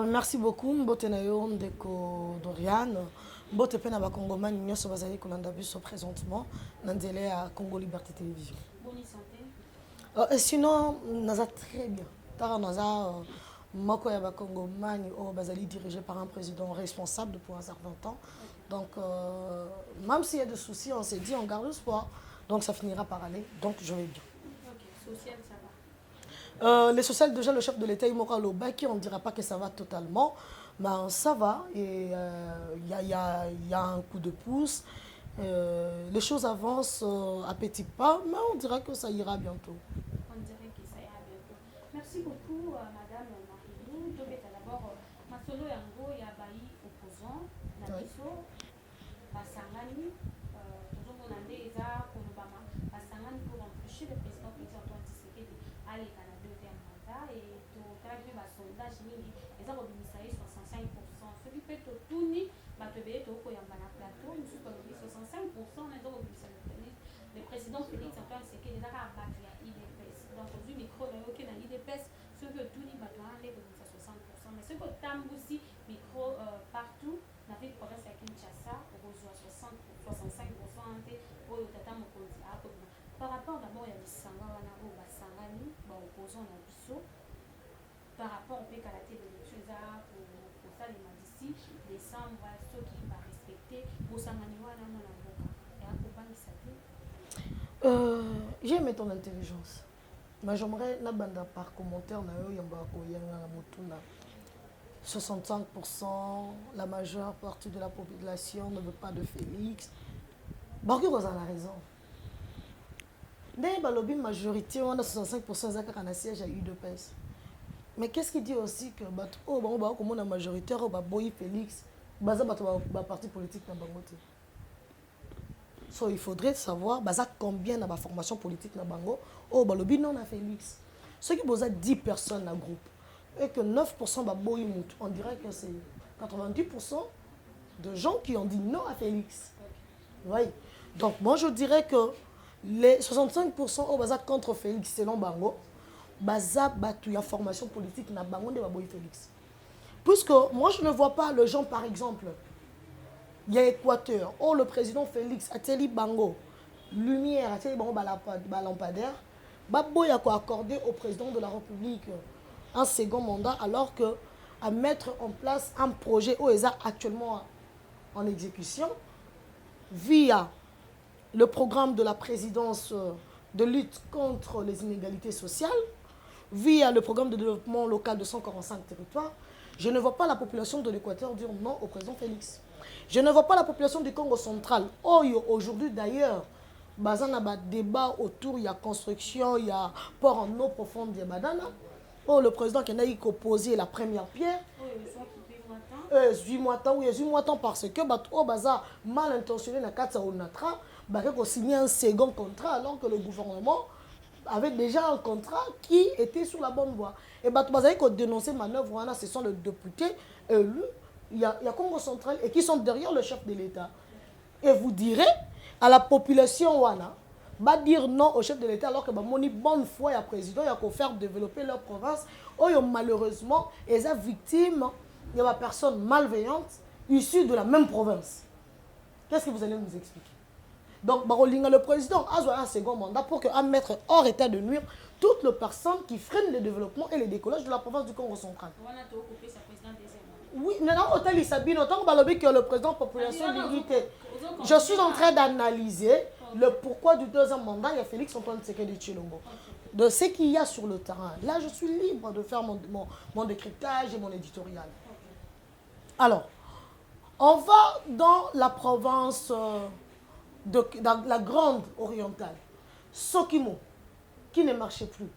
Merci beaucoup, Mbote Nayo, Ndeko Dorian. Mbote Pena Bakongomani, nous sommes allés présentement dans le à Congo Liberté Télévision. Bonne santé. Sinon, nous avons très bien. Nous avons Makoya Bakongomani, dirigé par un président responsable depuis un certain temps. Donc, même s'il y a des soucis, on s'est dit, on garde l'espoir. Donc, ça finira par aller. Donc, je vais bien. Ok, social, ça va. Les sociales, déjà, le chef de l'État, Imora Lobaki, on ne dira pas que ça va totalement, mais ça va. Et y a un coup de pouce. Les choses avancent à petits pas, mais on dira que ça ira bientôt. On dirait que ça ira bientôt. Merci beaucoup, Madame Marilou. D'abord, Masolo Yango, Yabayi, opposant, Nabiso, Basangani, Tozomonande, Eza, Konobama, Basangani pour empêcher le président Antoine Tshisekedi d'aller à la deuxième mandat et de faire un sondage, Eza Robinisaï 65%. Ce qui fait que tout ni, Batebe, Toko Yambana Plateau, nous sommes 65%, mais donc le président Félix Antoine Tshisekedi a battu à IDPS. Donc, aujourd'hui, micro, il y a IDPS, ce que tout ni, Batouan, les 60%. Mais ce que Tambousi, micro, partout, dans la province de Kinshasa, on reçoit 65%, pour le Tata Mokonzi. Par rapport d'abord, il y a des Sangana, Basangani, opposant à Bisso. Par rapport au PK à la télé de Tchouza, pour ça, les d'ici, décembre, ceux qui vont respecter, pour Sangani, j'ai aimé ton intelligence. Mais j'aimerais, par commentaire, 65%, la majeure partie de la population ne veut pas de Félix. Barguer a la raison. Dans la majorité, on a 65% de siège à UDPS. Mais qu'est-ce qui dit aussi que la majorité, Félix, parti politique dans Bangote. So, il faudrait savoir combien de formation politique dans Bango, non à Félix. Ce qui vous a 10 personnes dans le groupe, et que 9% on dirait que c'est 90% de gens qui ont dit non à Félix. Oui. Donc, moi, je dirais que les 65% contre Félix, selon Bango, il y a formation politique dans Bango de Félix. Puisque moi, je ne vois pas le gens, par exemple, il y a Équateur, le président Félix Ateli Bango, Lumière, Ateli Bango Balampadaire, Babo a accordé au président de la République un second mandat, alors que à mettre en place un projet OESA actuellement en exécution via le programme de la présidence de lutte contre les inégalités sociales, via le programme de développement local de 145 territoires. Je ne vois pas la population de l'Équateur dire non au président Félix. Je ne vois pas la population du Congo central. Aujourd'hui d'ailleurs, il y a un débat autour, il y a construction, il y a port en eau profonde de Badana. Le président qui a posé la première pierre. 8 mois parce que mal intentionné dans 4 Onatra, a signé un second contrat alors que le gouvernement avait déjà un contrat qui était sur la bonne voie. Et qui ont dénoncé manœuvre, ce sont les députés élus. Il y a Congo central et qui sont derrière le chef de l'État. Et vous direz à la population wana, dire non au chef de l'État alors que moni bonne foi à président, il a faire développer leur province. Malheureusement, ils sont victimes de personnes malveillantes issues de la même province. Qu'est-ce que vous allez nous expliquer? Donc, le président a un second mandat pour mettre hors état de nuire toutes les personnes qui freinent le développement et le décollage de la province du Congo central. Oui, non, Otali Sabine, autant que le président de la population limité. Je suis en train d'analyser le pourquoi du deuxième mandat, il y a Félix Antoine Tshisekedi Tshilombo. De ce qu'il y a sur le terrain. Là, je suis libre de faire mon décryptage et mon éditorial. Alors, on va dans la province dans la grande orientale. Sokimo, qui ne marchait plus.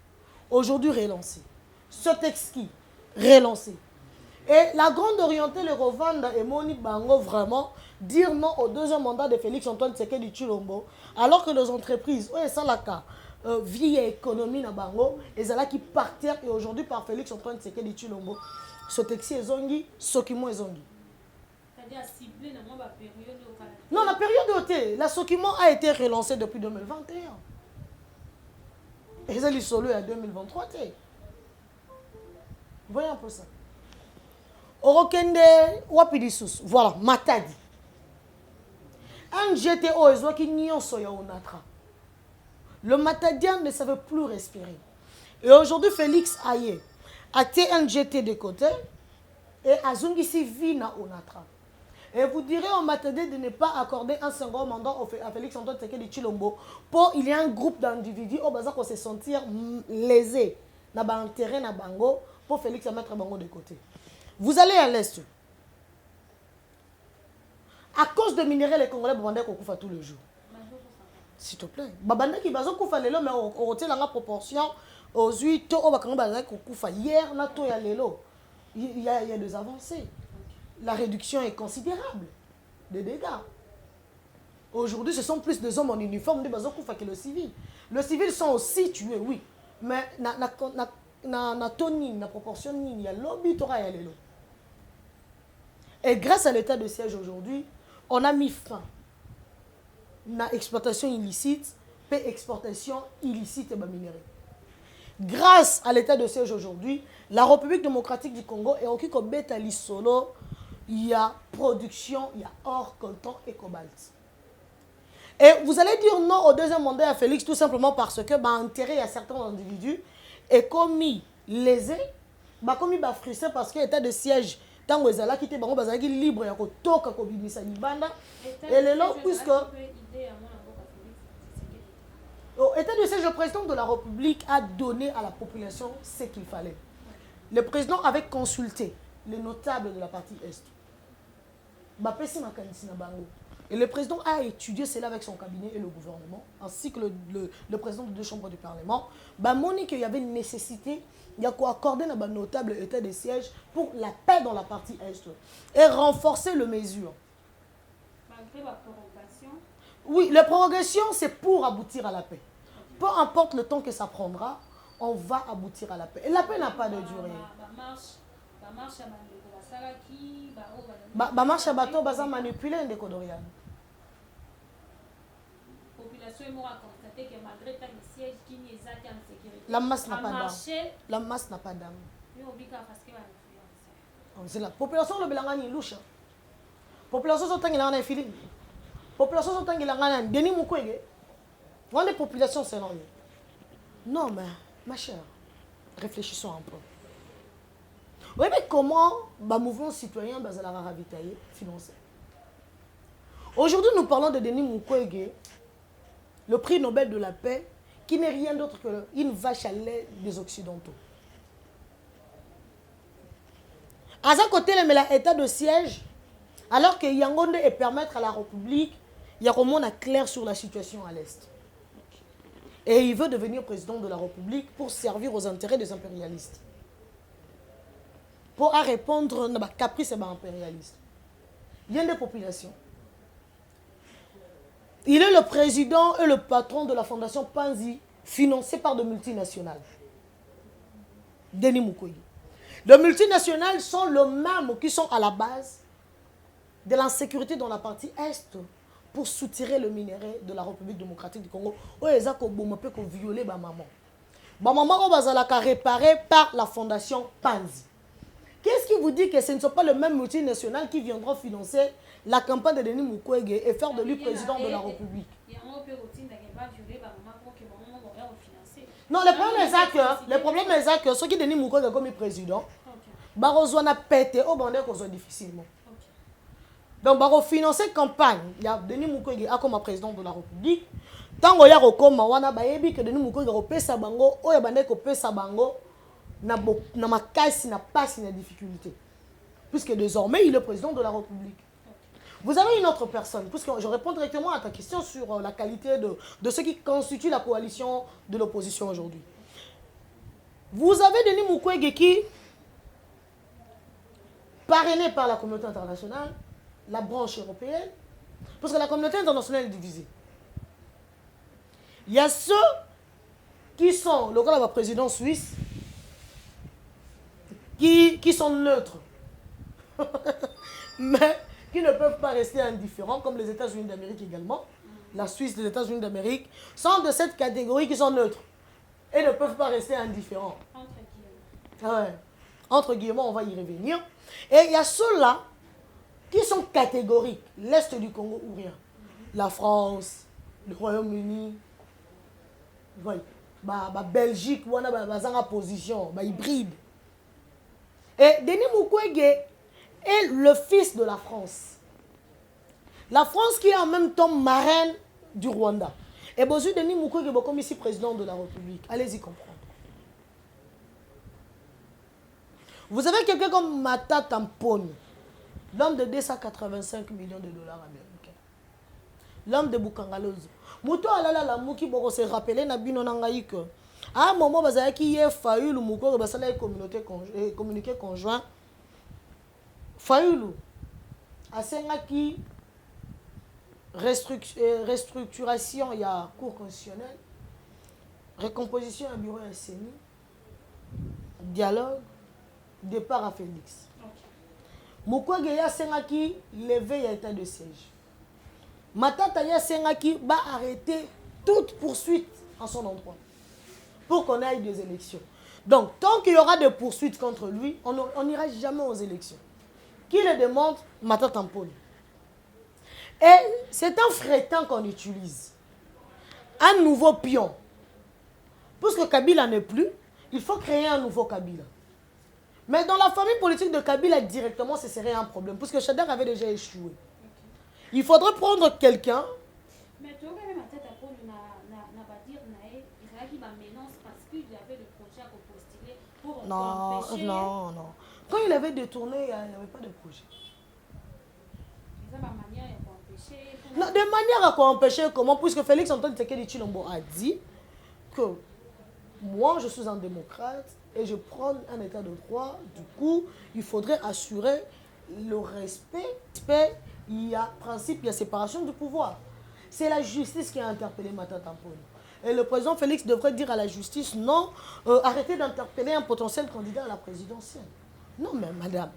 Aujourd'hui, relancé. Sotexki, relancé. Et la grande orientale, le Rwanda et Moni Bango, vraiment, dire non au deuxième mandat de Félix Antoine Tshisekedi Tshilombo, alors que les entreprises, vieille économie na Bango, et là qui partent et aujourd'hui par Félix Antoine Tshisekedi Tshilombo, Sotexi et Zongi, Sokimo et Zongi. C'est-à-dire ciblé dans la période non, la période de la Sokimo a été relancée depuis 2021. Et ça, l'issolo est à 2023. Voyez un peu ça. Orokende Wapidissus. Voilà, Matadi. Un GTO et qui n'y soya onatra. Le Matadien ne savait plus respirer. Et aujourd'hui, Félix Aye a été un GT de côté et Azungisi Vina onatra. Et vous direz au Matadien de ne pas accorder un second mandat à Félix Antoine Tshisekedi Tshilombo pour il y a un groupe d'individus au bazar pour se sentir lésés. Na ba intérêt na bango pour Félix à mettre bango de côté. Vous allez à l'est. À cause de minerais, les Congolais bandent qu'on tous les jours. S'il te plaît. Babanda qui bazo koufa lelo mais on retient la proportion aux 8 au bakango bazai koufa hier na to ya lelo. Il y a des avancées. La réduction est considérable des dégâts. Aujourd'hui, ce sont plus des hommes en uniforme de bazo koufa que le civil. Le civil sont aussi tués, oui, mais na toni na proportion ni il y a lobby tora ya lelo. Et grâce à l'état de siège aujourd'hui, on a mis fin à l'exploitation illicite et exportation illicite et minerais. Grâce à l'état de siège aujourd'hui, la République démocratique du Congo est occupée comme bétali solo. Il y a production, il y a or, coltan et cobalt. Et vous allez dire non au deuxième mandat à Félix tout simplement parce que intérêt à certains individus est commis lésé, commis frustré parce que l'état de siège tango ezala kité bango bazaki libre ya kotoka ko bimisa libanda et le long puisque état de siège, le président de la République a donné à la population ce qu'il fallait. Le président avait consulté les notables de la partie est. Et le président a étudié cela avec son cabinet et le gouvernement, ainsi que le président des deux chambres du Parlement. Moni qu'il y avait une nécessité d'accorder un notable état de siège pour la paix dans la partie est et renforcer les mesures. Malgré la prorogation. Oui, la prorogation c'est pour aboutir à la paix. Peu importe le temps que ça prendra, on va aboutir à la paix. Et la paix n'a pas de durée. Marche à bateau, baza manipulé un décodorian. La masse n'a pas d'âme. La masse n'a pas d'âme. C'est la population le belangani louche. Population sont tangilanga infili. Population sont tangilanga Denis Mukwege. On est population c'est non. Non mais ma chère, réfléchissons un peu. Oui, mais comment le mouvement citoyen va ravitailler, financer? Aujourd'hui, nous parlons de Denis Mukwege, le prix Nobel de la paix, qui n'est rien d'autre qu'une vache à lait des Occidentaux. À ce côté, il y a l'état de siège, alors que Yangonde est permettre à la République, il y a comment on clair sur la situation à l'Est. Et il veut devenir président de la République pour servir aux intérêts des impérialistes. Pour répondre à caprice et impérialiste. Il y a des populations. Il est le président et le patron de la fondation Panzi, financée par de multinationales. Denis Mukwege. Les multinationales sont les mêmes qui sont à la base de l'insécurité dans la partie Est pour soutirer le minerai de la République démocratique du Congo. Où ils ont violé ma maman. Ma maman va réparée par la fondation Panzi. Qu'est-ce qui vous dit que ce ne sont pas les mêmes multinationales qui viendront financer la campagne de Denis Mukwege et faire de lui président de la République? Non, le problème est que ceux qui Denis Mukwege comme président, ils ont pété au bandé difficilement. Donc, ils ont financé la campagne. Il y a Denis Mukwege comme président de la République. Tant qu'il y a que Denis Mukwege a fait sa bango, il y a fait sa bango. Na makasi na passe na difficulté puisque désormais il est président de la République. Vous avez une autre personne puisque je réponds directement à ta question sur la qualité de ce qui constitue la coalition de l'opposition aujourd'hui. Vous avez Denis Mukwege qui parrainé par la communauté internationale, la branche européenne, parce que la communauté internationale est divisée. Il y a ceux qui sont le cas de la présidence suisse qui sont neutres, mais qui ne peuvent pas rester indifférents, comme les États-Unis d'Amérique également, la Suisse, les États-Unis d'Amérique, sont de cette catégorie qui sont neutres et ne peuvent pas rester indifférents. Ouais. Entre guillemets, on va y revenir. Et il y a ceux-là qui sont catégoriques. L'Est du Congo ou rien. La France, le Royaume-Uni, Belgique, on a une position, hybride. Et Denis Mukwege est le fils de la France. La France qui est en même temps marraine du Rwanda. Et Bozu Denis Mukwege est comme ici président de la République. Allez-y comprendre. Vous avez quelqu'un comme Mata Tamponi, l'homme de 285 millions de dollars américains. L'homme de Bukangalozo. Mouto alala la mouki boko se rappeler na bino nangayi que à un moment bazaki ye Fayulu Mukwege basala communiqué conjoint. Fayulu asengaki restructuration il y a cour constitutionnelle, recomposition à bureau SNI, dialogue, départ à Félix. Mukwege ya sengaki levé ya état de siège. Matata ya sengaki va arrêter toute poursuite en son endroit pour qu'on aille des élections. Donc, tant qu'il y aura des poursuites contre lui, on n'ira jamais aux élections. Qui le demande? Mata Tamponi. Et c'est un frétin qu'on utilise. Un nouveau pion. Puisque Kabila n'est plus, il faut créer un nouveau Kabila. Mais dans la famille politique de Kabila, directement, ce serait un problème. Puisque Shader avait déjà échoué. Il faudrait prendre quelqu'un. Mais tu vois, même à tête à Paul, n'a pas dire naïf, il fallait qu'il m'amenance parce qu'il avait le projet à postuler pour empêcher. Non. Quand il avait détourné, il n'y avait pas de projet. C'est ma manière d'empêcher. Non, de manière à empêcher comment? Puisque Félix Antoine Tshisekedi Tshilombo a dit que moi, je suis un démocrate et je prends un état de droit. Du coup, il faudrait assurer le respect. Il y a principe, il y a séparation du pouvoir. C'est la justice qui a interpellé Mata Tamponi. Et le président Félix devrait dire à la justice, non, arrêtez d'interpeller un potentiel candidat à la présidentielle. Non, mais madame,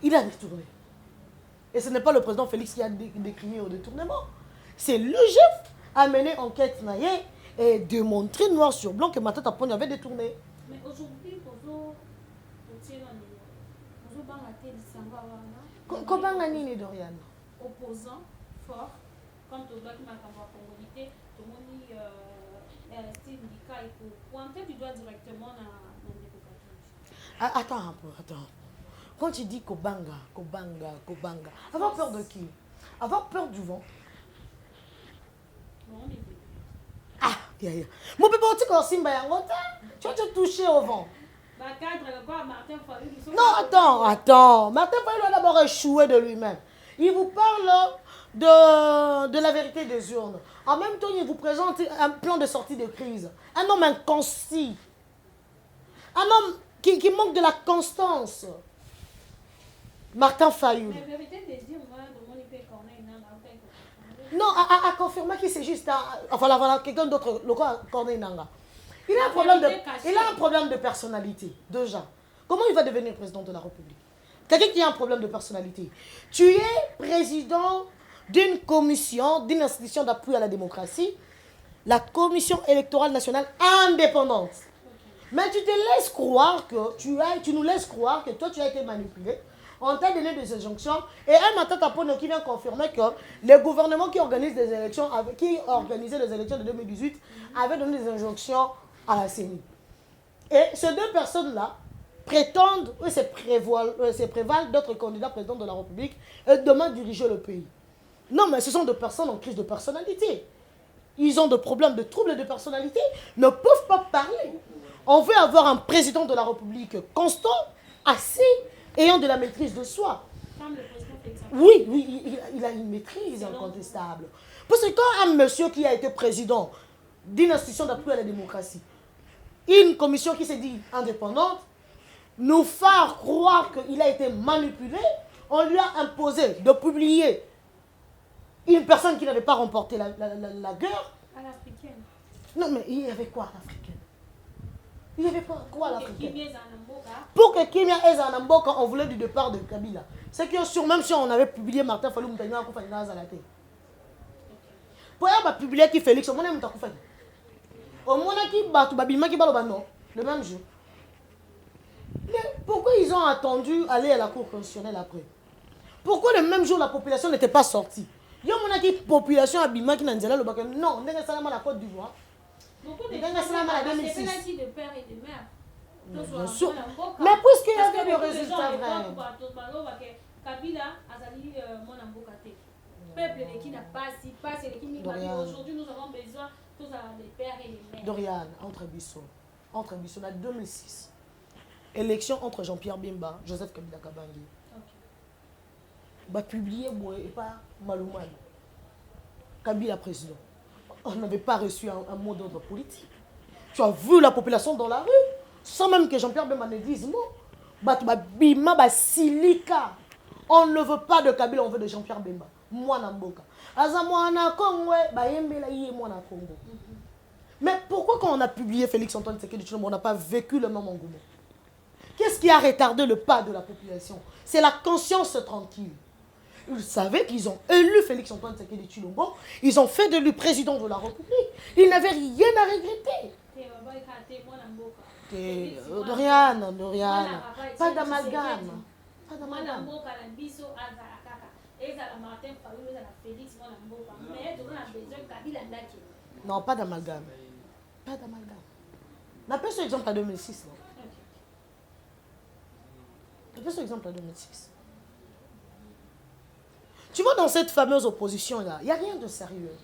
il a détourné. Et ce n'est pas le président Félix qui a décrié au détournement. C'est le chef à mener enquête naïe et démontrer noir sur blanc que Mata Tamponi avait détourné. Mais aujourd'hui, comment nini Dorian? Opposant fort, quand on doit qu'il m'a communauté, tout le monde syndicat et pour pointer du doigt directement dans le député. Attends un peu. Quand tu dis Kobanga, avoir peur de qui? Avoir peur du vent? Non, mais mon bébé, tu vas te toucher au vent. Non, attends. Martin Fayulu a d'abord échoué de lui-même. Il vous parle de la vérité des urnes. En même temps, il vous présente un plan de sortie de crise. Un homme inconcis. Un homme qui manque de la constance. Martin Fayulu. Mais la vérité des urnes, non, à confirmer qu'il c'est juste voilà, quelqu'un d'autre, le cas Corneille Nanga. Il a un problème de personnalité, déjà. Comment il va devenir président de la République? Quelqu'un qui a un problème de personnalité. Tu es président d'une commission, d'une institution d'appui à la démocratie, la Commission électorale nationale indépendante. Mais tu te laisses croire que tu nous laisses croire que toi tu as été manipulé. On t'a donné des injonctions et un Mata Tamponi qui vient confirmer que le gouvernement qui organise des élections, qui organisait les élections de 2018, avait donné des injonctions à la CENI. Et ces deux personnes-là prétendent, se prévalent d'autres candidats présidents de la République et demain diriger le pays. Non, mais ce sont des personnes en crise de personnalité. Ils ont des problèmes de troubles de personnalité, ne peuvent pas parler. On veut avoir un président de la République constant, assis, ayant de la maîtrise de soi. Oui, il a une maîtrise incontestable. Parce que quand un monsieur qui a été président d'une institution d'appui à la démocratie, une commission qui s'est dit indépendante, nous faire croire qu'il a été manipulé, on lui a imposé de publier une personne qui n'avait pas remporté la guerre. À l'africaine. Non, mais il y avait quoi à l'africaine? Il n'y avait pas quoi à l'africaine? Pour que Kimia ait un Mboka, on voulait du départ de Kabila. C'est que même si on avait publié Martin Fayulu, on a publié Zalaté. Pour avoir publié qui Félix, on a publié au moins qui bat, le même jour. Pourquoi ils ont attendu aller à la cour constitutionnelle après? Pourquoi le même jour la population n'était pas sortie? Il y a une population abîmée qui n'a pas dit non, on est resté la Côte d'Ivoire. Beaucoup de gens de père et de mère. Bien sûr. Mais puisqu'il y avait des résultats vrais. Kabila a sali mon amboka te. Peuple qui n'a pas si pas c'est qui aujourd'hui nous avons besoin tous les pères et les mères. Dorian entre Bissot en 2006. Élection entre Jean-Pierre Bemba, Joseph Kabila Kabangi. Bah publié et pas Malouman. Kabila président. On n'avait pas reçu un mot d'ordre politique. Tu as vu la population dans la rue, sans même que Jean-Pierre Bemba ne dise mot. Bah bima bah silika. On ne veut pas de Kabila, on veut de Jean-Pierre Bemba. Moi Namboka. Azamwa na Congo, bah yembela yé moi na Congo. Mais pourquoi quand on a publié Félix Antoine Tshisekedi Tshilombo, on n'a pas vécu le même engouement? Qu'est-ce qui a retardé le pas de la population? C'est la conscience tranquille. Ils savaient qu'ils ont élu Félix Antoine Tshisekedi Tshilombo, ils ont fait de lui président de la République. Ils n'avaient rien à regretter. Dorian, pas d'amalgame. Pas d'amalgame. Non, pas d'amalgame. Pas d'amalgame. On appelle ce exemple à 2006. On appelle ce exemple à 2006. Tu vois, dans cette fameuse opposition-là, il n'y a rien de sérieux.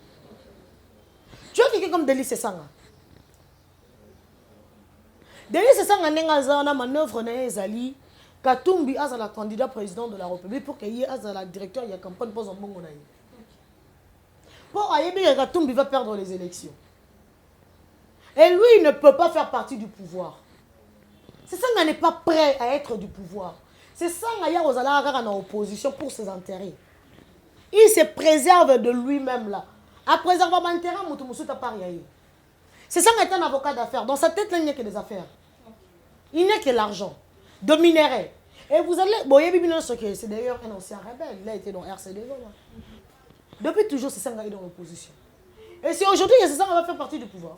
Tu vois quelqu'un comme Delis Sessanga. Delis Sessanga n'a pas manœuvre Zali. Katumbi a la candidat président de la République pour qu'il y ait la directeur, il y a campagne pour un bon monaï. Pour Ayebi, Katumbi va perdre les élections. Et lui, il ne peut pas faire partie du pouvoir. C'est ça qu'il n'est pas prêt à être du pouvoir. C'est ça qu'il y a aux alarmes en opposition pour ses intérêts. Il se préserve de lui-même là. À préserver mon intérêt, c'est ça qu'il est un avocat d'affaires. Dans sa tête, il n'y a que des affaires. Il n'y a que l'argent. De minerais. Et vous allez... Bon, c'est d'ailleurs un ancien rebelle. Il a été dans RCD. Depuis toujours, c'est ça qu'il est dans l'opposition. Et si aujourd'hui, c'est ça qu'on va faire partie du pouvoir.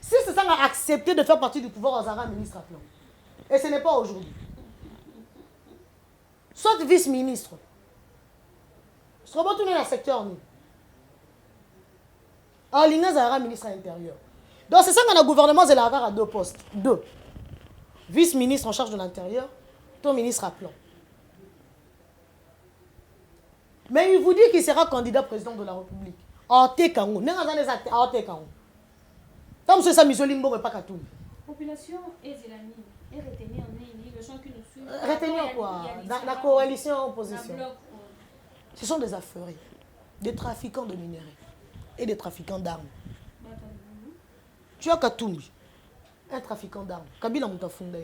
Si c'est ça qu'on a accepté de faire partie du pouvoir, on sera ministre à plan. Et ce n'est pas aujourd'hui. Soit vice-ministre. Je ne vais pas tourner dans le secteur. Alors, l'Inès sera ministre à l'intérieur. Donc, c'est ça qu'on a gouvernement, c'est à deux postes. Deux. Vice-ministre en charge de l'intérieur, ton ministre à plan. Mais il vous dit qu'il sera candidat président de la République. En Tékango. En Tékango. Comme c'est ça, M. Limbo, pas Katoum. Population et Zélanie. Et retenir le champ qui nous suit. Retenir quoi? Dans la coalition opposition. Ce sont des affairés, des trafiquants de minerais et des trafiquants d'armes. Tu as Katumbi, un trafiquant d'armes. Kabila Moutafunda,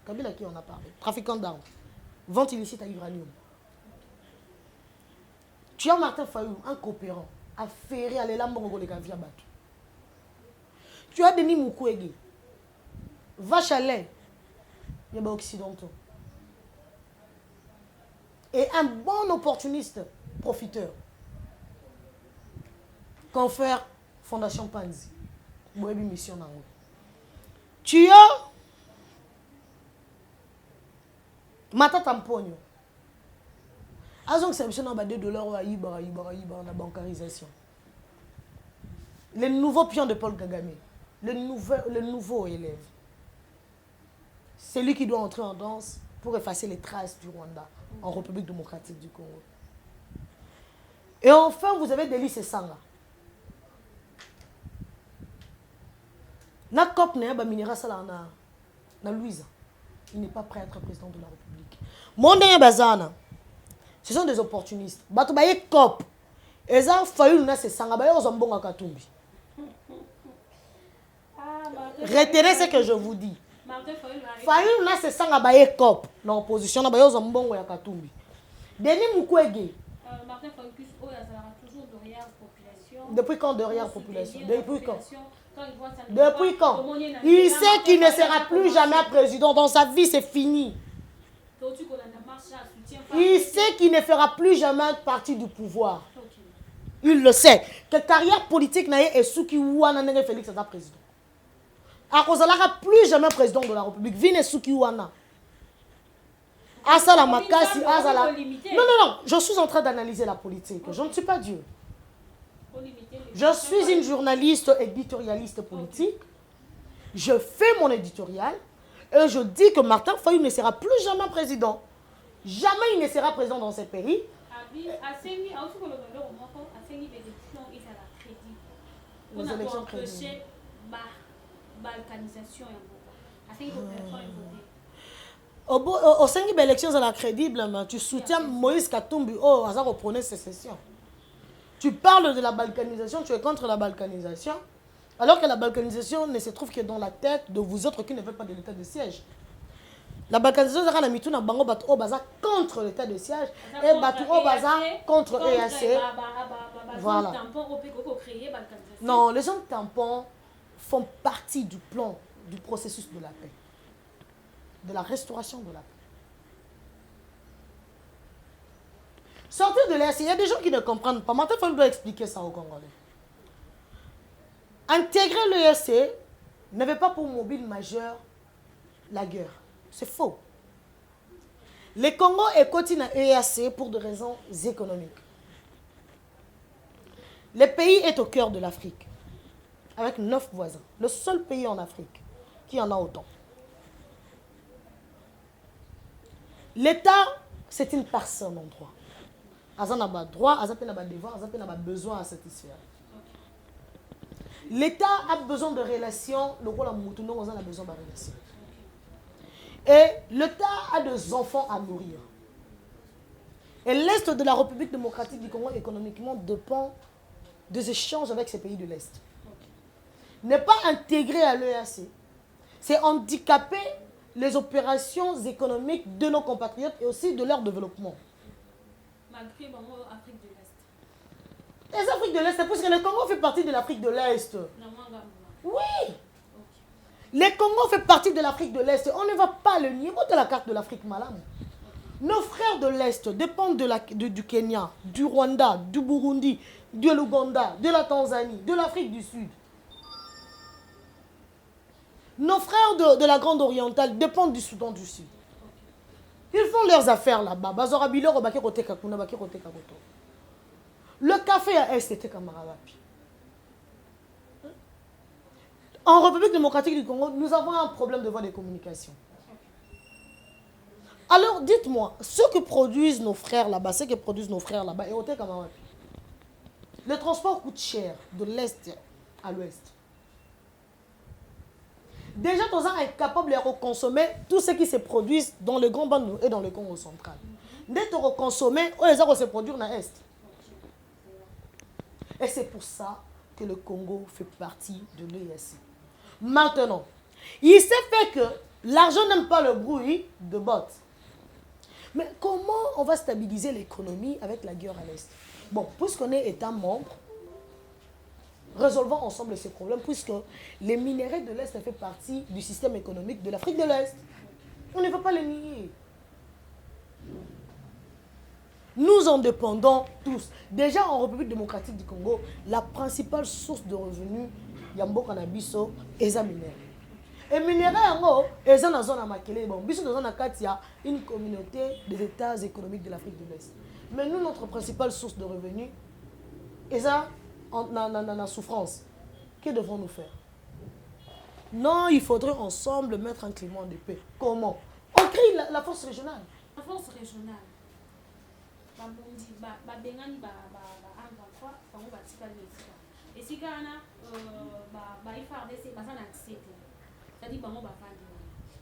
Kabila qui en a parlé. Trafiquant d'armes. Vente illicite à uranium. Tu as Martin Fayou, un coopérant, affairé à l'Elambongo de Gavia Batu. Tu as Denis Mukwege, vache à lait, il y a occidentaux. Et un bon opportuniste, profiteur. Confère Fondation Panzi. Mission. Tu as Mata Tamponio. Azong c'est $2 à Ibar, la bancarisation. Le nouveau pion de Paul Kagame. Le nouveau élève. C'est lui qui doit entrer en danse pour effacer les traces du Rwanda en République démocratique du Congo. Et enfin, vous avez Delis Sessanga. Na COP n'a pas minera ça na Louisa. Il n'est pas prêt à être président de la République. Mon dernier bazana. Ce sont des opportunistes. Bato baye COP. Et ça Fayou na Sessanga baye ozambonga Katumbi. Retenez ce que je vous dis. Fayou na Sessanga baye COP. Dans l'opposition na baye ozambonga ya Katumbi. Denis Mukwege. Martin Fayou toujours derrière population. Depuis quand derrière population? Depuis quand? Depuis quand? Il sait qu'il ne sera plus jamais président. Dans sa vie, c'est fini. Il sait qu'il ne fera plus jamais partie du pouvoir. Il le sait. Que carrière politique n'a et Souki Ouana n'est Félix est président. À cause de plus jamais président de la République. Vine Souki Ouana. Asala Makasi, Asala. Non, non, non, je suis en train d'analyser la politique. Je ne suis pas Dieu. Je suis une journaliste éditorialiste politique. Je fais mon éditorial et je dis que Martin Fayulu ne sera plus jamais président. Jamais il ne sera président dans ce pays. Les élections crédibles. Au sein des élections à la crédible, tu soutiens Moïse Katumbi, oh, ça reprenait sécession. Tu parles de la balkanisation, tu es contre la balkanisation, alors que la balkanisation ne se trouve que dans la tête de vous autres qui ne veulent pas de l'état de siège. La balkanisation, c'est contre l'état de siège et contre EAC. Voilà. Non, les zones tampons font partie du plan, du processus de la paix, de la restauration de la paix. Sortir de l'EAC, il y a des gens qui ne comprennent pas. Maintenant, il faut expliquer ça aux Congolais. Intégrer l'EAC n'avait pas pour mobile majeur la guerre. C'est faux. Le Congo est continent EAC pour des raisons économiques. Le pays est au cœur de l'Afrique, avec 9 voisins. Le seul pays en Afrique qui en a autant. L'État, c'est une personne en droit. Ils ont droit, ils ont devoir, ils ont besoin à satisfaire. L'État a besoin de relations, le rôle de Moutouna, on a besoin de relations. Et l'État a des enfants à nourrir. Et l'Est de la République démocratique du Congo économiquement dépend des échanges avec ces pays de l'Est. Ne pas intégrer à l'EAC, c'est handicaper les opérations économiques de nos compatriotes et aussi de leur développement. Malgré l'Afrique de l'Est. Les Afriques de l'Est, c'est parce que le Congo fait partie de l'Afrique de l'Est. Oui. Le Congo fait partie de l'Afrique de l'Est. On ne va pas le nier. Montrez la carte de l'Afrique, madame. Nos frères de l'Est dépendent du Kenya, du Rwanda, du Burundi, de l'Ouganda, de la Tanzanie, de l'Afrique du Sud. Nos frères de la Grande Orientale dépendent du Soudan du Sud. Ils font leurs affaires là-bas. Le café à Est était Kamarabapi. En République démocratique du Congo, nous avons un problème de voie de communication. Alors, dites-moi, ce que produisent nos frères là-bas, et au Kamarabapi, le transport coûte cher de l'Est à l'Ouest. Déjà, nous sommes incapables de reconsommer tout ce qui se produit dans le Grand Bandou et dans le Congo central. Dès que reconsommer, on se produire dans l'Est. Et c'est pour ça que le Congo fait partie de l'EAC. Maintenant, il s'est fait que l'argent n'aime pas le bruit de bottes. Mais comment on va stabiliser l'économie avec la guerre à l'Est? Bon, puisqu'on est État membre, résolvons ensemble ces problèmes, puisque les minéraux de l'Est font partie du système économique de l'Afrique de l'Est. On ne peut pas les nier. Nous en dépendons tous. Déjà en République démocratique du Congo, la principale source de revenus, Yambo Kanabiso, est la minéraux. Et les minéraux, ils sont dans la zone Makele. Bon, ils sont dans une communauté des États économiques de l'Afrique de l'Est. Mais nous, notre principale source de revenus, est en souffrance. Que devons-nous faire? Non, il faudrait ensemble mettre un climat de paix. Comment? On crée la force régionale. La force régionale.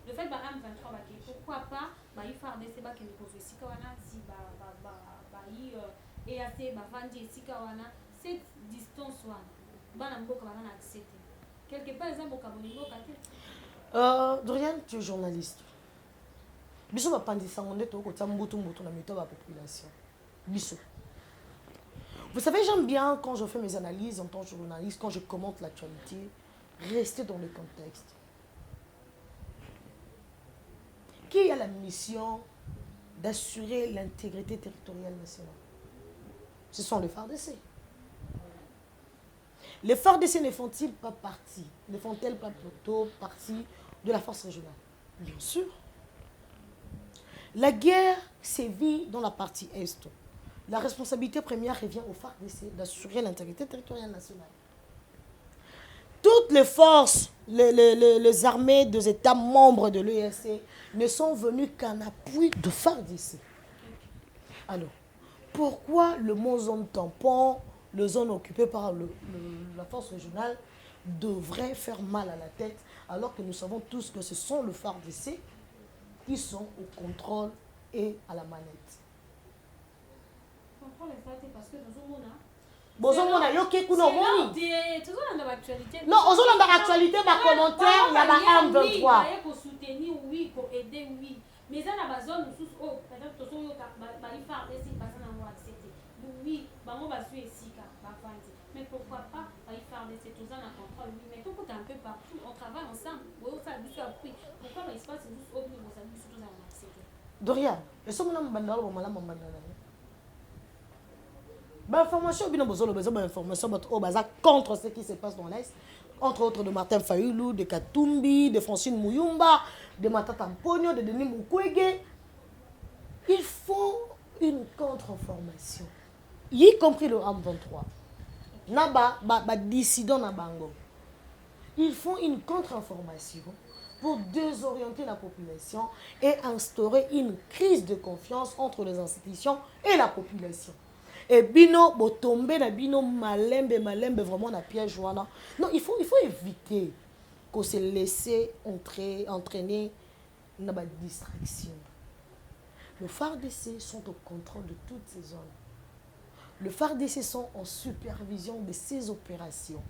Le fait que M23 pourquoi pas FARDC cette distance quelque part Dorian, tu es journaliste. Biso va pandisa on est au côté mbutu na mito la population. Biso. Vous savez, j'aime bien quand je fais mes analyses en tant que journaliste, quand je commente l'actualité, rester dans le contexte. Qui a la mission d'assurer l'intégrité territoriale nationale? Ce sont les FARDC. Les FARDC ne font-ils pas partie, ne font-elles pas plutôt partie de la force régionale? Bien sûr. La guerre sévit dans la partie Est. La responsabilité première revient au FARDC d'assurer l'intégrité territoriale nationale. Toutes les forces, les armées des États membres de l'EAC ne sont venues qu'en appui de FARDC. Alors, pourquoi le mot zone tampon, le zone occupée par la force régionale, devrait faire mal à la tête, alors que nous savons tous que ce sont le FARDC qui sont au contrôle et à la manette. Je comprends les faits parce que dans un monde, bon, on a yoké kuno moni. Non, on a dans l'actualité, ma commentaire, il y a ma M23. Pour soutenir, oui, pour aider, oui. Mais ça, la zone où oh, peut-être que tu as FARDC, oui, on va suivre ici, mais pourquoi pas FARDC, tout ça, on a contrôle, oui, mais tout est un peu partout, on travaille ensemble, ça a appris. Pourquoi il se passe juste au niveau, ça nous tout ça, on a accepté. Dorian, et ça, on a un bandal, on a un bandal. Information, information contre ce qui se passe dans l'Est, entre autres de Martin Fayulu, de Katumbi, de Francine Mouyumba, de Matata Mpogno, de Denis Mukwege. Il faut une contre-information, y compris le AM23. Naba, dissident na bango. Il faut une contre-information pour désorienter la population et instaurer une crise de confiance entre les institutions et la population. Et bino botombe na bino malembe vraiment na piège wana. Non, il faut éviter qu'on se laisse entraîner dans la distraction. Le FARDC sont au contrôle de toutes ces zones. Le FARDC sont en supervision de ces opérations.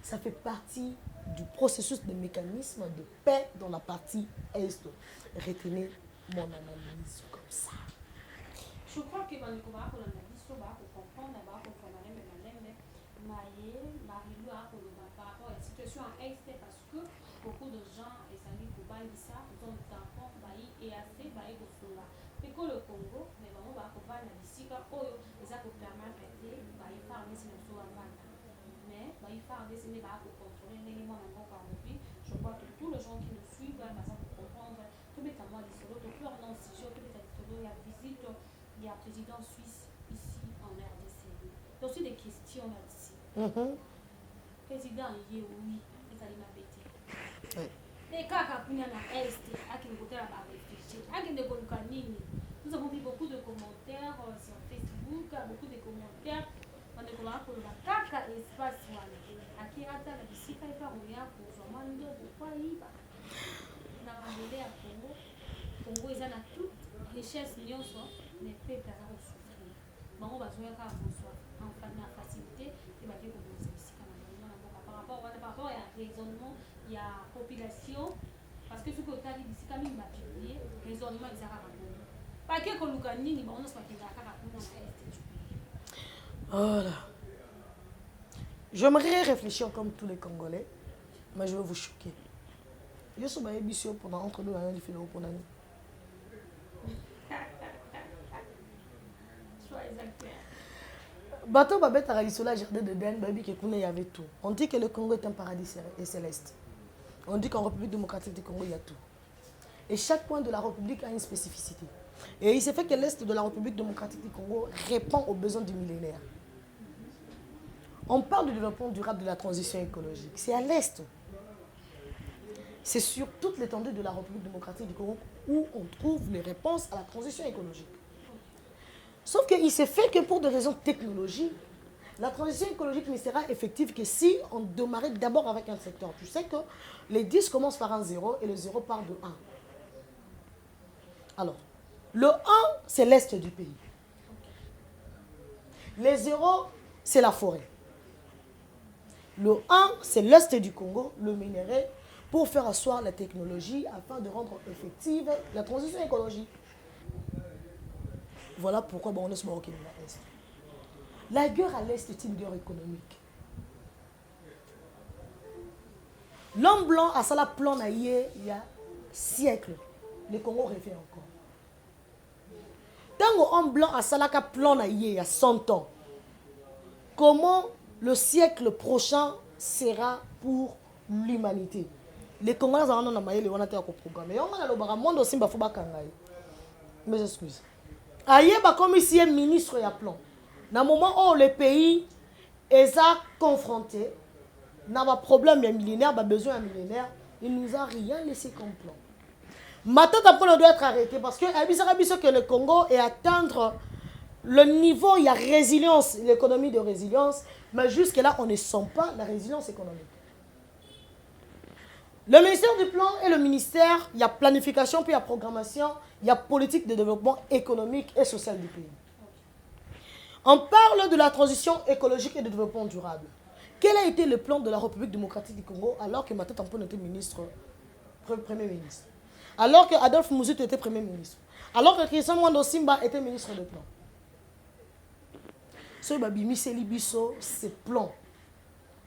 Ça fait partie du processus de mécanisme de paix dans la partie Est. Retenez mon analyse comme ça. Je crois que dans le combat pour l'analyse, on va comprendre d'abord pour faire par rapport à la situation en Est parce que beaucoup de gens, et ça dit pour parler de ça, ils ont le tampon, et assez, au Sola. Mais quand le Congo, mais on va comprendre la ici, quand ils ont permettre de faire des silences à Mata. Mais il faut des silences pour contrôler l'élément encore par depuis. Je crois que tous les gens qui nous suivent, pour comprendre, tout est à moi, les solos, tout leur nom, si je peux être solo, il y a visite. Il y a président suisse ici en RDC. Donc, c'est des questions là-dessus. Président, il est oui, c'est ça, il m'a bêté. Mais quand il y a un Est, nous avons vu beaucoup de commentaires sur Facebook, beaucoup de commentaires. On a commencé pour le caca espace. Qui a la visite à faire pour vraiment pourquoi il va. On a rendez à Congo. Congo, ils ont toute richesse, mais peuple à souffrir. Bon, on va jouer à la facilité et va dire par rapport à la raisonnement, il y a population, parce que ce que tu as dit ici, quand il m'a publié, raisonnement, ils ont pas que qu'on nous gagne, on ne sait pas qu'il y a voilà. J'aimerais réfléchir comme tous les Congolais, mais je vais vous choquer. Je suis ambitieux pendant entre nous, il fait le pour l'année. Bateau Babette a réalisé la jardin de Den, baby qui connaît, il y avait tout. On dit que le Congo est un paradis céleste. On dit qu'en République démocratique du Congo, il y a tout. Et chaque point de la République a une spécificité. Et il s'est fait que l'Est de la République démocratique du Congo répond aux besoins du millénaire. On parle du développement durable de la transition écologique. C'est à l'Est. C'est sur toute l'étendue de la République démocratique du Congo où on trouve les réponses à la transition écologique. Sauf qu'il s'est fait que pour des raisons technologiques, la transition écologique ne sera effective que si on démarrait d'abord avec un secteur. Tu sais que les 10 commencent par un 0 et le 0 part de 1. Alors, le 1, c'est l'Est du pays. Les 0, c'est la forêt. Le 1, c'est l'Est du Congo, le minerai, pour faire asseoir la technologie afin de rendre effective la transition écologique. Voilà pourquoi on est marocain à l'Est. La guerre à l'Est est une guerre économique. L'homme blanc a ça la plan il y a siècles. Le Congo refait encore. Tant que l'homme blanc a ça la plan il y a 100 ans. Comment le siècle prochain sera pour l'humanité? Les Congolais ont un maillot, on a été au programme. Et on a le monde aussi, il faut pas kangaï. Mais excuse. Aïe, comme ici, un ministre et un plan. Dans le moment où le pays est confronté, dans un problème millénaire, besoin de millénaire, il ne nous a rien laissé comme plan. Maintenant, on doit être arrêté parce que le Congo est atteindre le niveau, il y a résilience, l'économie de résilience, mais jusque-là, on ne sent pas la résilience économique. Le ministère du Plan et le ministère, il y a planification, puis il y a programmation, il y a politique de développement économique et social du pays. On parle de la transition écologique et de développement durable. Quel a été le plan de la République démocratique du Congo alors que Matata Tampon était premier ministre? Alors que Adolphe Mouzut était premier ministre? Alors que Christian Mwando Simba était ministre de plan? Ce Babimi Selibiso, c'est plan.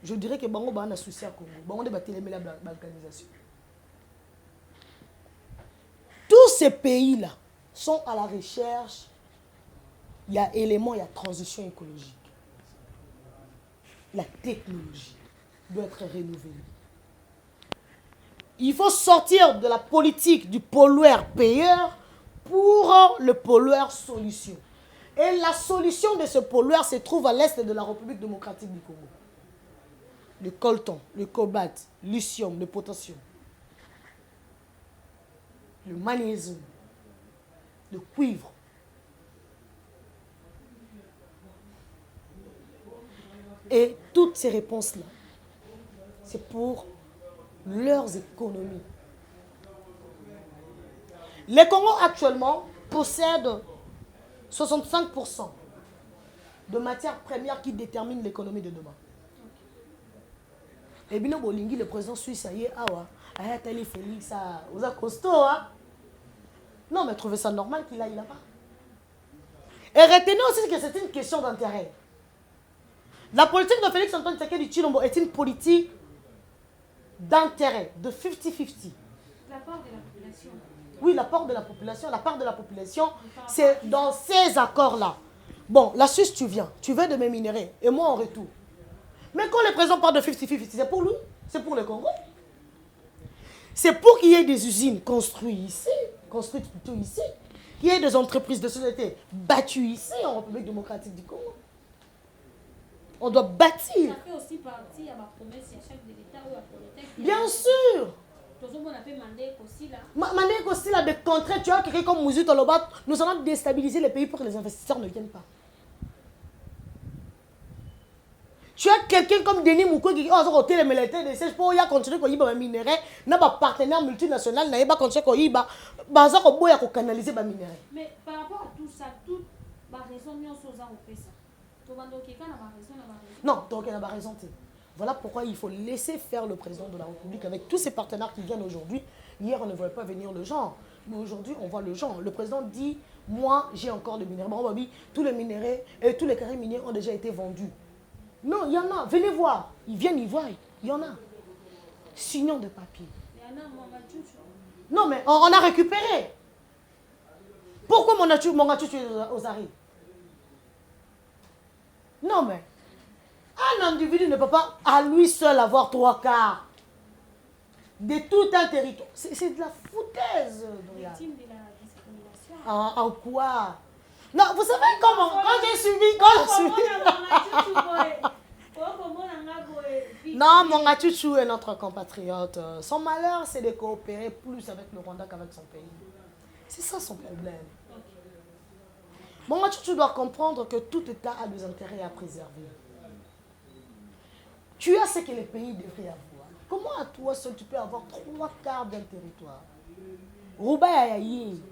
Je dirais que Bango a un souci à Congo. Bango a battu la balkanisation. Tous ces pays-là sont à la recherche. Il y a éléments, il y a transition écologique. La technologie doit être renouvelée. Il faut sortir de la politique du pollueur-payeur pour le pollueur-solution. Et la solution de ce pollueur se trouve à l'est de la République démocratique du Congo. Le coltan, le cobalt, le lithium, le potassium, le magnésium, le cuivre. Et toutes ces réponses-là, c'est pour leurs économies. Le Congo actuellement possède 65% de matières premières qui déterminent l'économie de demain. Et bien, le président suisse, Ayatollah Félix, vous êtes costaud, hein? Non, mais trouvez ça normal qu'il aille là-bas. Et retenez aussi que c'est une question d'intérêt. La politique de Félix Antoine Tshisekedi Tshilombo est une politique d'intérêt, de 50-50. La part de la population. Oui, la part de la population. La part de la population, c'est dans ces accords-là. Bon, la Suisse, tu veux de mes minéraux, et moi en retour. Mais quand le président parle de 50-50, c'est pour lui, c'est pour le Congo. C'est pour qu'il y ait des usines construites ici, qu'il y ait des entreprises de société battues ici, en République démocratique du Congo. On doit bâtir. Ça fait aussi partie à ma promesse, à chef de l'État ou à politique. Bien sûr. Mandé aussi là de contrer, tu vois, quelqu'un comme Mouzut Olobat, nous allons déstabiliser les pays pour que les investisseurs ne viennent pas. Tu as quelqu'un comme Denis Moukou qui dit oh les militaires de siège pour y continuer qu'on y ba minerai n'a pas partenaire multinational n'a pas continuer qu'on y ba baza ko boya ko canaliser ba minerai. Mais par rapport à tout ça toute ba raison nous aux en fait ça. To bando qui kana ba raison na ba raison. Non, donc elle n'a pas raison. Voilà pourquoi il faut laisser faire le président de la République avec tous ses partenaires qui viennent aujourd'hui. Hier, on ne voyait pas venir le genre. Mais aujourd'hui, on voit le genre. Le président dit, moi, j'ai encore des minéraux. Bon, tous les minéraux et tous les carrés miniers ont déjà été vendus. Non, il y en a. Venez voir. Ils viennent, ils voient. Il y en a. Signons de papier. Non, mais on a récupéré. Pourquoi mon nature aux arrêts? Non, mais un individu ne peut pas à lui seul avoir 3/4 de tout un territoire. C'est de la foutaise. Victime de la discrimination. En quoi? Non, vous savez comment? Quand j'ai suivi. Non, mon Gatchouchou est notre compatriote. Son malheur, c'est de coopérer plus avec le Rwanda qu'avec son pays. C'est ça son problème. Mon Gatchouchou doit comprendre que tout État a des intérêts à préserver. Tu as ce que les pays devraient avoir. Comment à toi seul tu peux avoir 3/4 d'un territoire? Rouba Yayayi.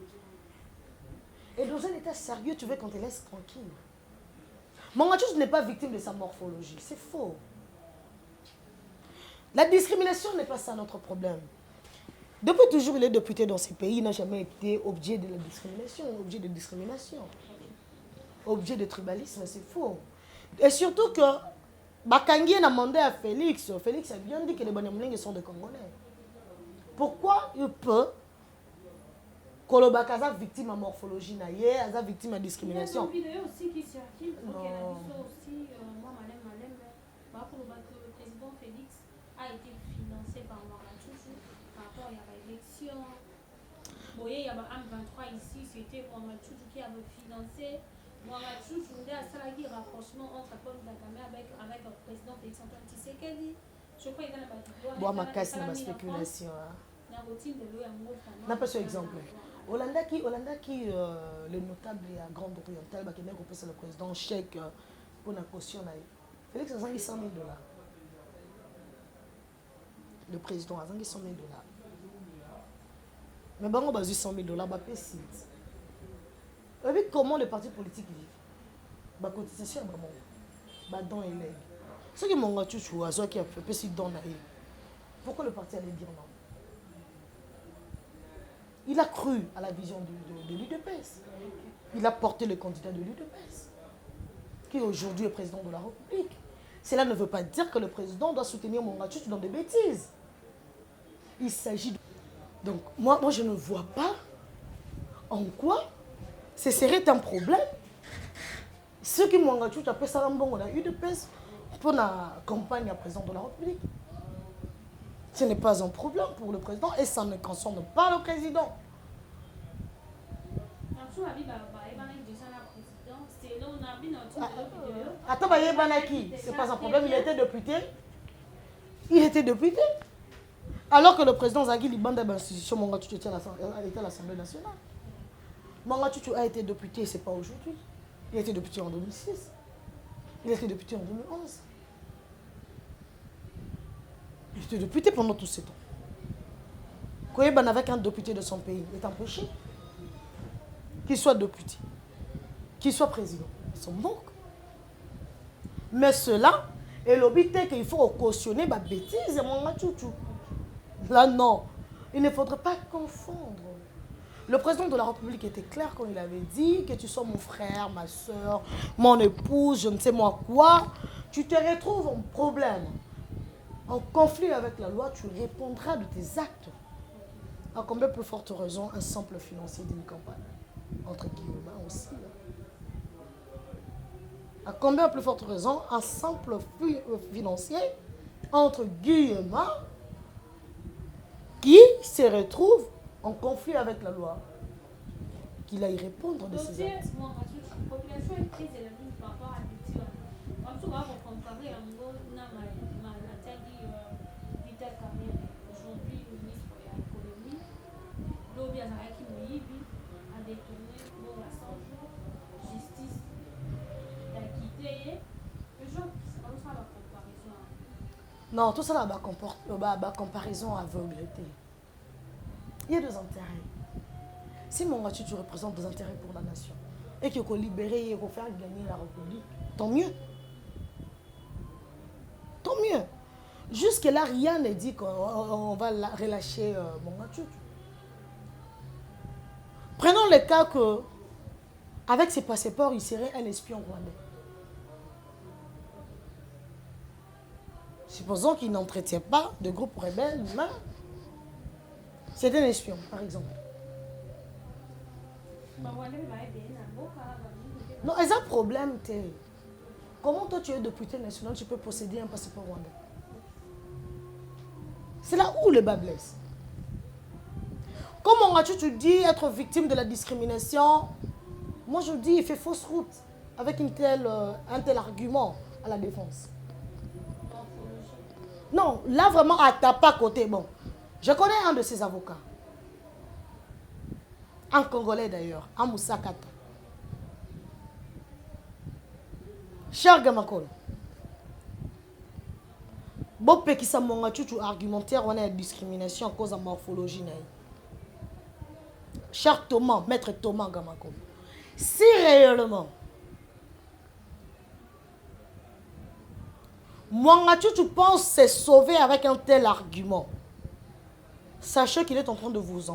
Et dans un état sérieux, tu veux qu'on te laisse tranquille. Mon Gatchouchou n'est pas victime de sa morphologie. C'est faux. La discrimination n'est pas ça notre problème. Depuis toujours, il est député dans ces pays, il n'a jamais été objet de la discrimination, objet de discrimination, objet de tribalisme, c'est faux. Et surtout que Bakangi a demandé à Félix, Félix a bien dit que les Banyamulenge sont des Congolais. Pourquoi il peut Kolobakaza victime à morphologie, Aza victime à discrimination? Il y a une vidéo aussi qui circule, donc elle a dit ça aussi, moi, Malem, le président Félix a été financé par Gatchouchou élection. Bon, il y a un 23 ici, c'était Ouagadougou qui avait financé. Ouagadougou, il y a un rapprochement entre Paul Kagame avec le président Félix Antoine Tshisekedi. Je crois qu'il y a un bon, ma casse, ma spéculation. N'a pas ce exemple. Hollanda qui le notable et à Grande Orientale, qui est le président chèque pour la caution. Félix a 100 000 $. Le président a 100 000 $. Mais bon, on a 100 000 $, bah pécite. Vous savez comment les partis politiques vivent? Bah cotisation, bah don et legs. Ceux qui m'ont dit que qui a fait petit don. Pourquoi le parti allait dire non? Il a cru à la vision de l'UDPS. Il a porté le candidat de l'UDPS, qui aujourd'hui est président de la République. Cela ne veut pas dire que le président doit soutenir Mongatutu dans des bêtises. Il s'agit de... Donc, moi, je ne vois pas en quoi ce serait un problème. Ceux qui Mongatutu appellent ça un bon UDPS pour la campagne à président de la République. Ce n'est pas un problème pour le président et ça ne concerne pas le président. Attends, c'est pas un problème, il était député. Il était député. Alors que le président Zaghi Libanda d'institution, Mongatutu était à l'Assemblée nationale. Mongatutu a été député, c'est pas aujourd'hui. Il a été député en 2006. Il a été député en 2011. Il était député pendant tous ces temps. Koyeban avec un député de son pays est empêché. Qu'il soit député, qu'il soit président. Ils sont manque. Mais cela est l'obité qu'il faut cautionner ma bêtise et mon machouchou. Là, non. Il ne faudrait pas confondre. Le président de la République était clair quand il avait dit que tu sois mon frère, ma soeur, mon épouse, je ne sais moi quoi. Tu te retrouves en problème, en conflit avec la loi, tu répondras de tes actes. À combien plus forte raison un simple financier d'une campagne? Entre guillemets aussi. À combien plus forte raison un simple financier, entre guillemets, qui se retrouve en conflit avec la loi, qu'il aille répondre de ses actes. La population est très éloignée par rapport à l'habitude. Comme tu vas comparer un mot, aujourd'hui, le ministre de l'économie, l'Obi Azaraki Moïbi a détourné pour la 100 jours, justice, d'acquitter. Le genre, c'est comme ça la comparaison. Non, tout ça là, comparaison aveugle. Il y a des intérêts. Si Mongatutu représente des intérêts pour la nation et qu'il faut libérer et qu'il faut faire gagner la République, tant mieux. Tant mieux. Jusque-là, rien n'est dit qu'on va relâcher Mongatutu. Prenons le cas que, avec ses passeports, il serait un espion rwandais. Supposons qu'il n'entretient pas de groupe rebelle, mais c'est un espion, par exemple. Non, c'est un problème. Comment toi, tu es député national, tu peux posséder un passeport rwandais? C'est là où le bas blesse. Comment tu dis être victime de la discrimination? Moi, je dis, il fait fausse route avec un tel argument à la défense. Non, là, vraiment, à ta pas côté. Bon, je connais un de ses avocats. Un Congolais d'ailleurs, un Moussa Kata. Cher Gamakol. Bopé qui s'est argumentaire, on a une discrimination à cause de la morphologie. Cher Thomas, maître Thomas Gamakol. Si réellement, tu penses se sauver avec un tel argument, sachez qu'il est en train de vous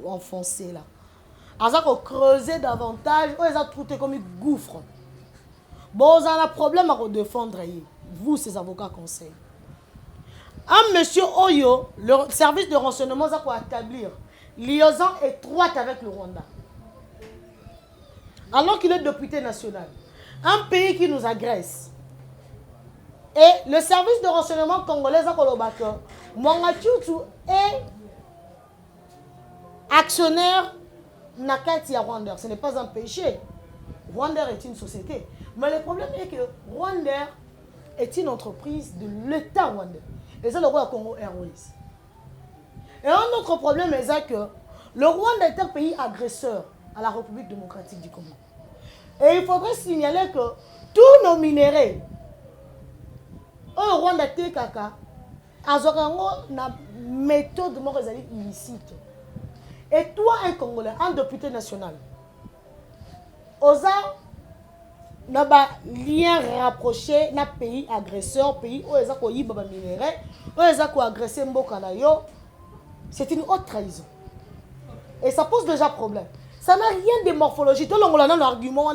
enfoncer là. Azak creuser davantage, on les a traités comme un gouffre. Bon, vous avez un problème à redéfendre, vous, ces avocats conseils. Un monsieur Oyo, le service de renseignement, ça pour établir liaison étroite avec le Rwanda. Alors qu'il est député national. Un pays qui nous agresse. Et le service de renseignement congolais, ça pour le Mongatutu est actionnaire Nakati à Rwanda. Ce n'est pas un péché. Rwanda est une société. Mais le problème est que Rwanda est une entreprise de l'État rwandais. Et c'est le roi Congo Airways. Et un autre problème est que le Rwanda est un pays agresseur à la République démocratique du Congo. Et il faudrait signaler que tous nos minéraux, au Rwanda Tekaka, une méthode illicite. Et toi, un Congolais, un député national, osa n'a pas lien rapproché d'un pays agresseur, pays où ils ont yiba minéraux, où ils ont agressé Mboka na yo, c'est une haute trahison. Et ça pose déjà problème. Ça n'a rien de morphologie. Tout le monde a un argument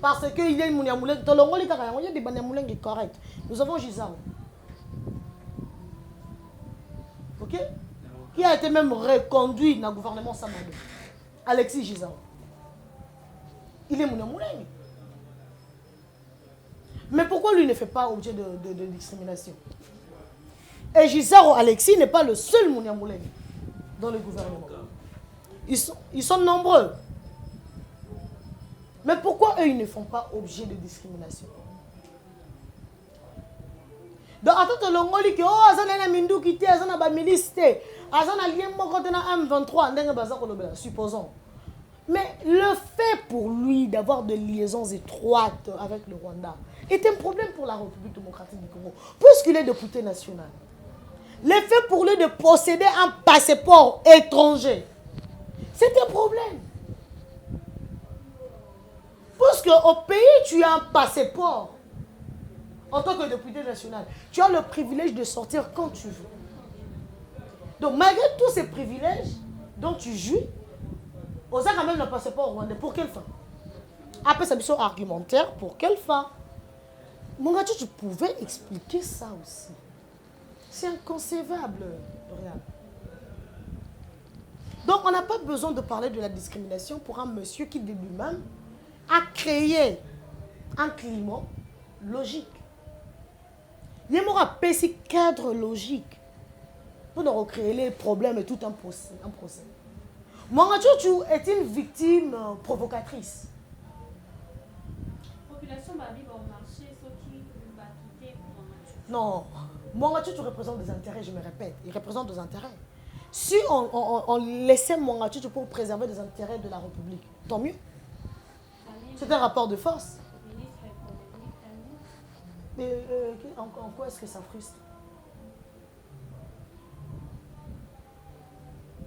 parce qu'il y a une moulin. Tout le monde a des moulins qui sont corrects. Nous avons Gisaro. Ok? Qui a été même reconduit dans le gouvernement Samadou. Alexis Gisaro. Il est moulin. Mais pourquoi lui ne fait pas objet de discrimination? Et Gisaro Alexis n'est pas le seul moulin dans le gouvernement. Ils sont nombreux. Mais pourquoi eux, ils ne font pas objet de discrimination? Donc, attends, le Ngoli qui a mindu qui était, a milice, a lien M23, supposons. Mais le fait pour lui d'avoir des liaisons étroites avec le Rwanda est un problème pour la République démocratique du Congo, puisqu'il est député national. Le fait pour lui de posséder un passeport étranger, c'est un problème. Parce qu'au pays, tu as un passeport. En tant que député national, tu as le privilège de sortir quand tu veux. Donc, malgré tous ces privilèges dont tu jouis, on a quand même le passeport rwandais. Pour quelle fin? Après, ça mission argumentaire. Pour quelle fin? Mon gars, tu pouvais expliquer ça aussi. C'est inconcevable, Dorian. Donc, on n'a pas besoin de parler de la discrimination pour un monsieur qui, de lui-même, a créé un climat logique. Il y a un cadre logique pour recréer les problèmes et tout un procès. Mwangachuchu est une victime provocatrice. Population Babi va au marché, ceux qui va quitter Mwangachuchu. Non, Mwangachuchu représente des intérêts, je me répète. Il représente des intérêts. Si on laissait Mwangachuchu pour préserver les intérêts de la République, tant mieux. C'est un rapport de force. Mais en quoi est-ce que ça frustre?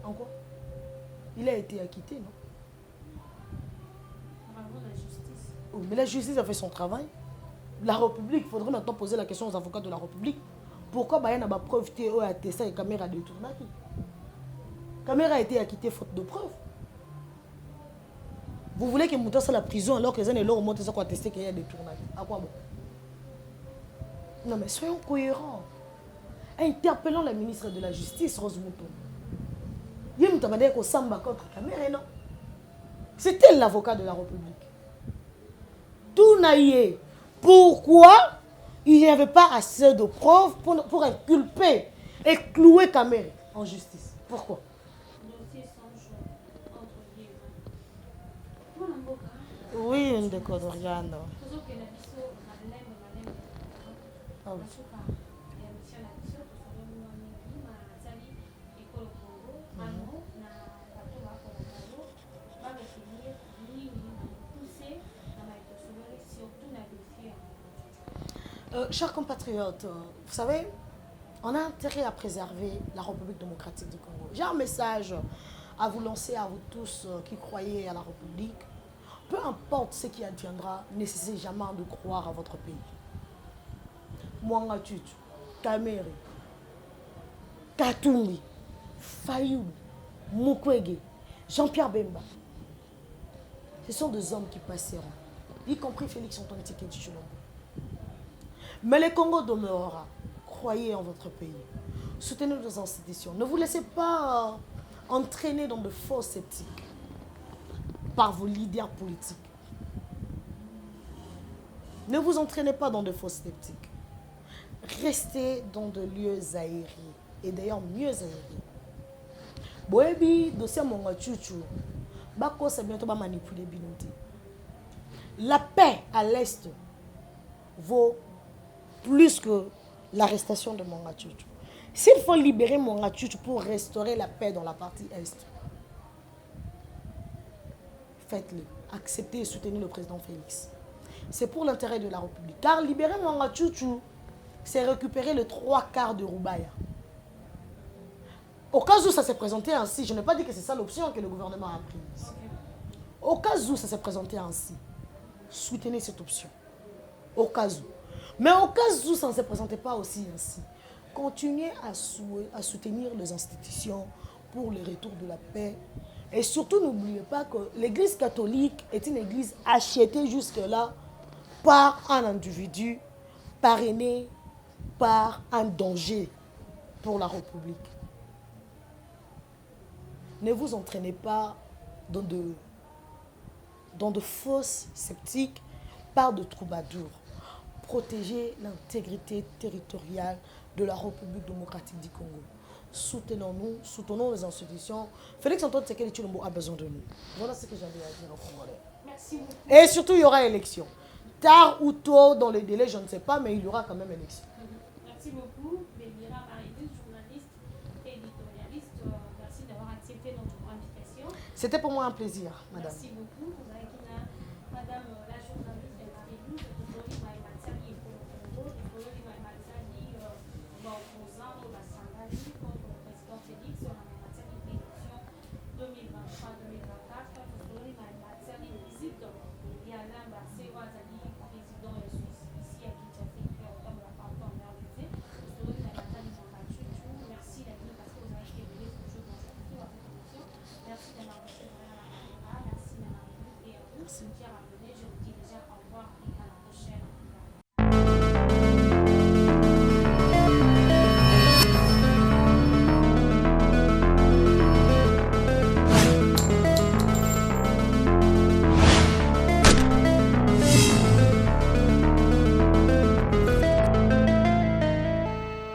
En quoi? Il a été acquitté, non? La justice. Oui, mais la justice a fait son travail. La République, il faudrait maintenant poser la question aux avocats de la République. Pourquoi il y a une preuve TO a testé et caméra de tournage? Caméra a été acquitté faute de preuve. Vous voulez que monte à la prison alors que les gens montent ça quoi tester qu'il y a des tournages? À quoi bon? Non mais soyons cohérents. Interpellons la ministre de la Justice, Rose Mouton. Il y a un samba contre caméra, non? C'est elle l'avocat de la République. Tout naïe. Pourquoi il n'y avait pas assez de preuves pour inculper et clouer caméra en justice? Pourquoi? Oui, une décode, regarde. Chers compatriotes, vous savez, on a intérêt à préserver la République démocratique du Congo. J'ai un message à vous lancer, à vous tous qui croyez à la République. Peu importe ce qui adviendra, n'essayez jamais de croire à votre pays. Mwangachuchu, Kamere, Katumbi, Fayou, Mukwege, Jean-Pierre Bemba. Ce sont des hommes qui passeront, y compris Félix Antoine Tshisekedi Tshilombo. Mais le Congo demeurera. Croyez en votre pays. Soutenez nos institutions. Ne vous laissez pas entraîner dans de faux sceptiques par vos leaders politiques. Ne vous entraînez pas dans de faux sceptiques. Restez dans de lieux aérés. Et d'ailleurs mieux aérés. Boebi, dossier Monga Chuchu. Bako, c'est bientôt manipuler Binoti. La paix à l'Est vaut plus que l'arrestation de Monga Chuchu. S'il faut libérer Monga Chuchu pour restaurer la paix dans la partie Est, faites-le. Acceptez et soutenez le président Félix. C'est pour l'intérêt de la République. Car libérer Monga Chuchu, c'est récupérer le 3/4 de Roubaïa. Au cas où ça s'est présenté ainsi, je n'ai pas dit que c'est ça l'option que le gouvernement a prise. Au cas où ça s'est présenté ainsi, soutenez cette option. Au cas où. Mais au cas où ça ne se présentait pas aussi ainsi, continuez à soutenir les institutions pour le retour de la paix. Et surtout, n'oubliez pas que l'église catholique est une église achetée jusque-là par un individu parrainé par un danger pour la République. Ne vous entraînez pas dans de fausses sceptiques par de troubadours. Protégez l'intégrité territoriale de la République démocratique du Congo. Soutenons-nous, soutenons les institutions. Félix Antoine Tshisekedi Tshilombo a besoin de nous. Voilà ce que j'avais à dire aux Congolais. Merci beaucoup. Et surtout, il y aura élection. Tard ou tôt, dans les délais, je ne sais pas, mais il y aura quand même élection. Merci beaucoup, Bémira Maridou, journaliste et éditorialiste. Merci d'avoir accepté notre invitation. C'était pour moi un plaisir, madame. Merci beaucoup. Vous avez madame la journaliste Maridou.